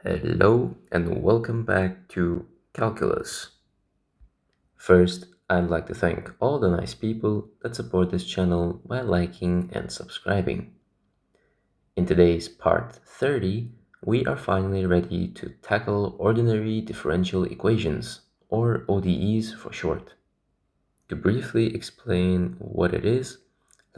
Hello and welcome back to Calculus. First, I'd like to thank all the nice people that support this channel by liking and subscribing. In today's part 30, we are finally ready to tackle ordinary differential equations, or ODEs for short. To briefly explain what it is,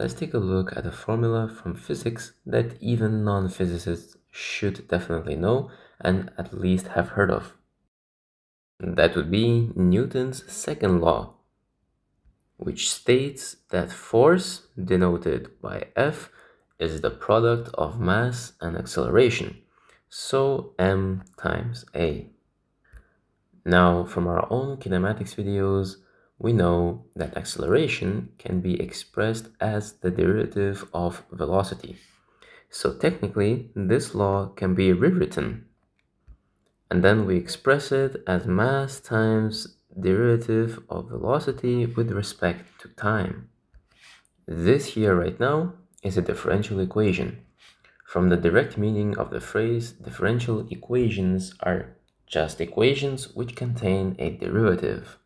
let's take a look at a formula from physics that even non-physicists should definitely know and at least have heard of. That would be Newton's second law, which states that force, denoted by F, is the product of mass and acceleration, so m times a. Now, from our own kinematics videos, we know that acceleration can be expressed as the derivative of velocity. So technically, this law can be rewritten, and then we express it as mass times derivative of velocity with respect to time. This here right now is a differential equation. From the direct meaning of the phrase, differential equations are just equations which contain a derivative.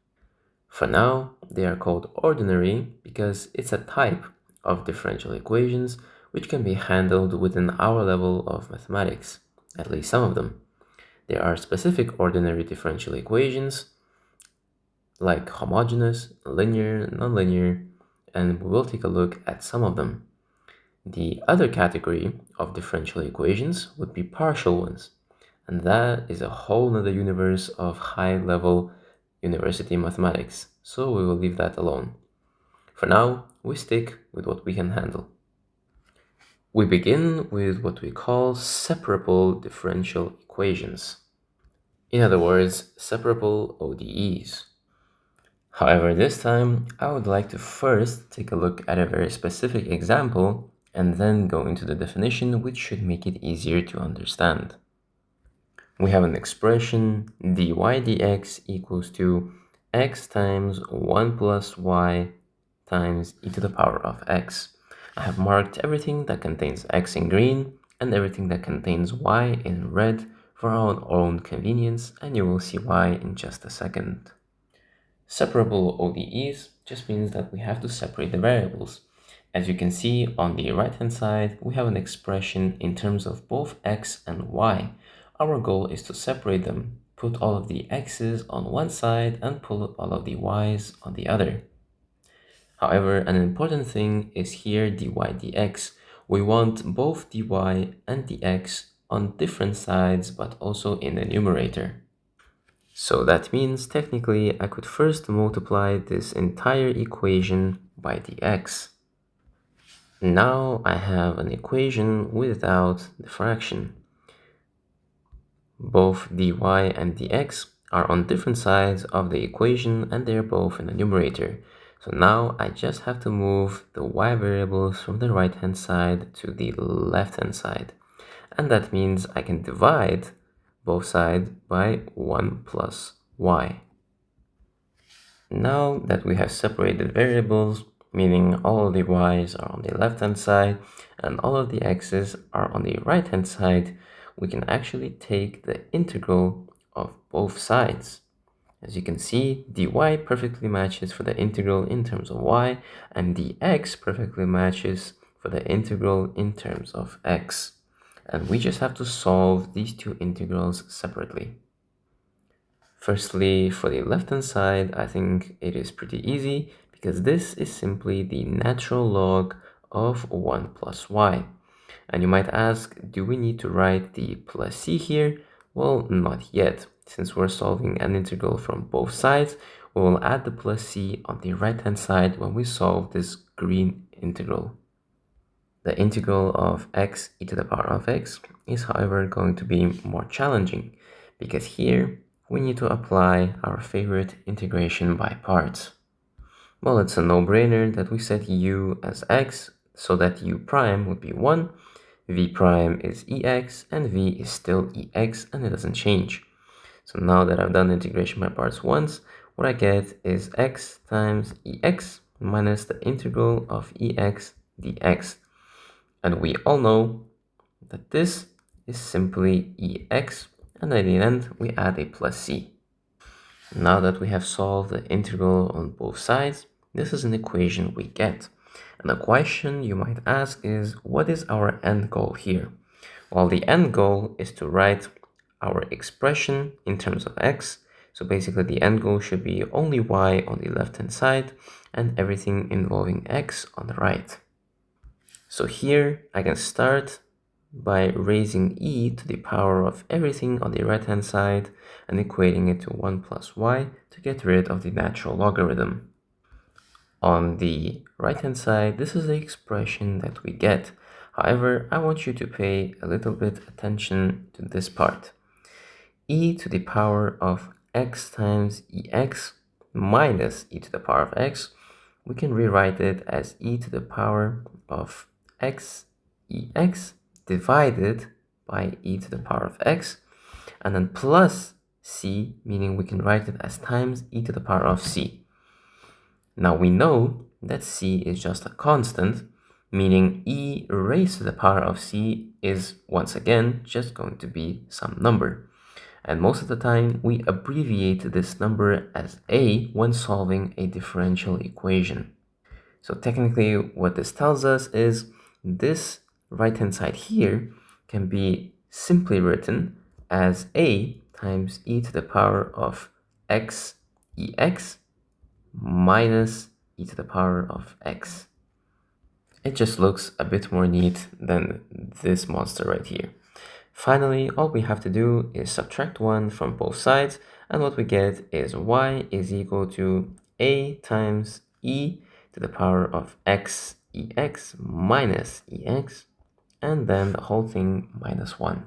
For now, they are called ordinary because it's a type of differential equations which can be handled within our level of mathematics, at least some of them. There are specific ordinary differential equations like homogeneous, linear, nonlinear, and we will take a look at some of them. The other category of differential equations would be partial ones, and that is a whole nother universe of high-level university mathematics, so we will leave that alone. For now, we stick with what we can handle. We begin with what we call separable differential equations. In other words, separable ODEs. However, this time I would like to first take a look at a very specific example and then go into the definition, which should make it easier to understand. We have an expression dy dx equals to x times 1 plus y times e to the power of x. I have marked everything that contains x in green and everything that contains y in red for our own convenience, and you will see why in just a second. Separable ODEs just means that we have to separate the variables. As you can see on the right hand side, we have an expression in terms of both x and y. Our goal is to separate them, put all of the x's on one side and pull all of the y's on the other. However, an important thing is here dy dx. We want both dy and dx on different sides but also in the numerator. So that means technically I could first multiply this entire equation by dx. Now I have an equation without the fraction. Both dy and dx are on different sides of the equation and they're both in the numerator. So now I just have to move the y variables from the right hand side to the left hand side. And that means I can divide both sides by 1 plus y. Now that we have separated variables, meaning all of the y's are on the left hand side and all of the x's are on the right hand side, we can actually take the integral of both sides. As you can see, dy perfectly matches for the integral in terms of y, and dx perfectly matches for the integral in terms of x. And we just have to solve these two integrals separately. Firstly, for the left-hand side, I think it is pretty easy because this is simply the natural log of 1 plus y. And you might ask, do we need to write the plus c here? Well, not yet. Since we're solving an integral from both sides, we will add the plus c on the right-hand side when we solve this green integral. The integral of x e to the power of x is, however, going to be more challenging because here we need to apply our favorite integration by parts. Well, it's a no-brainer that we set u as x so that u prime would be 1, v prime is ex, and v is still ex and it doesn't change. So now that I've done integration by parts once, what I get is x times ex minus the integral of ex dx. And we all know that this is simply ex and at the end we add a plus c. Now that we have solved the integral on both sides, this is an equation we get. And the question you might ask is, what is our end goal here? Well, the end goal is to write our expression in terms of x. So basically the end goal should be only y on the left-hand side and everything involving x on the right. So here I can start by raising e to the power of everything on the right-hand side and equating it to 1 plus y to get rid of the natural logarithm. On the right-hand side, this is the expression that we get. However, I want you to pay a little bit attention to this part. E to the power of x times ex minus e to the power of x, we can rewrite it as e to the power of x ex divided by e to the power of x, and then plus c, meaning we can write it as times e to the power of c. Now we know that c is just a constant, meaning e raised to the power of c is once again just going to be some number. And most of the time we abbreviate this number as a when solving a differential equation. So technically what this tells us is this right-hand side here can be simply written as a times e to the power of x ex minus e to the power of x. It just looks a bit more neat than this monster right here. Finally, all we have to do is subtract 1 from both sides, and what we get is y is equal to a times e to the power of x ex minus ex, and then the whole thing minus 1.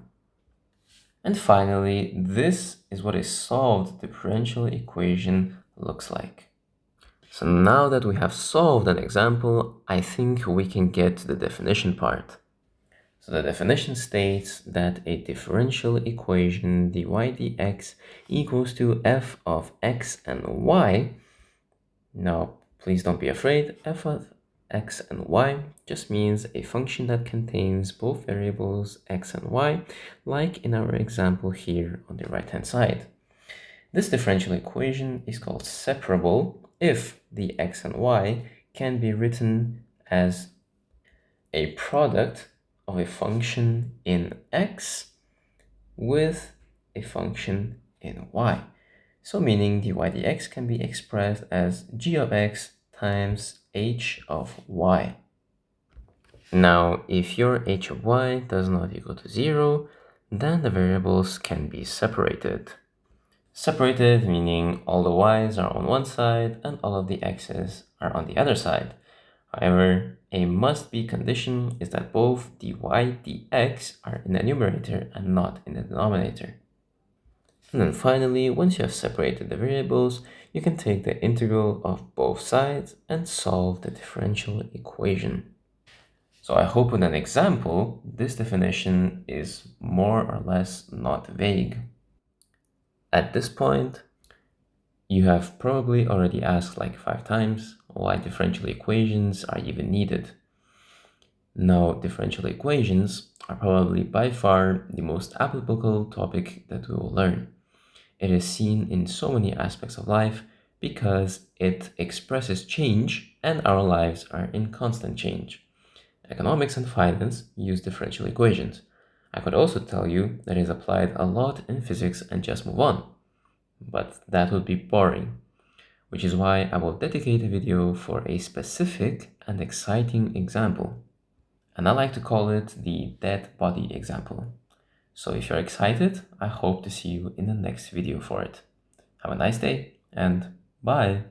And finally, this is what a solved differential equation looks like. So now that we have solved an example, I think we can get to the definition part. So the definition states that a differential equation dy dx equals to f of x and y. Now, please don't be afraid, f of x and y just means a function that contains both variables x and y, like in our example here on the right-hand side. This differential equation is called separable if the x and y can be written as a product of a function in x with a function in y. So meaning dy dx can be expressed as g of x times h of y. Now, if your h of y does not equal to 0, then the variables can be separated. Separated meaning all the y's are on one side and all of the x's are on the other side. However, a must-be condition is that both dy dx are in the numerator and not in the denominator. And then finally, once you have separated the variables, you can take the integral of both sides and solve the differential equation. So I hope with an example, this definition is more or less not vague. At this point, you have probably already asked like 5 times why differential equations are even needed. Now, differential equations are probably by far the most applicable topic that we will learn. It is seen in so many aspects of life because it expresses change and our lives are in constant change. Economics and finance use differential equations. I could also tell you that it is applied a lot in physics and just move on. But that would be boring, which is why I will dedicate a video for a specific and exciting example. And I like to call it the dead body example. So if you're excited, I hope to see you in the next video for it. Have a nice day and bye!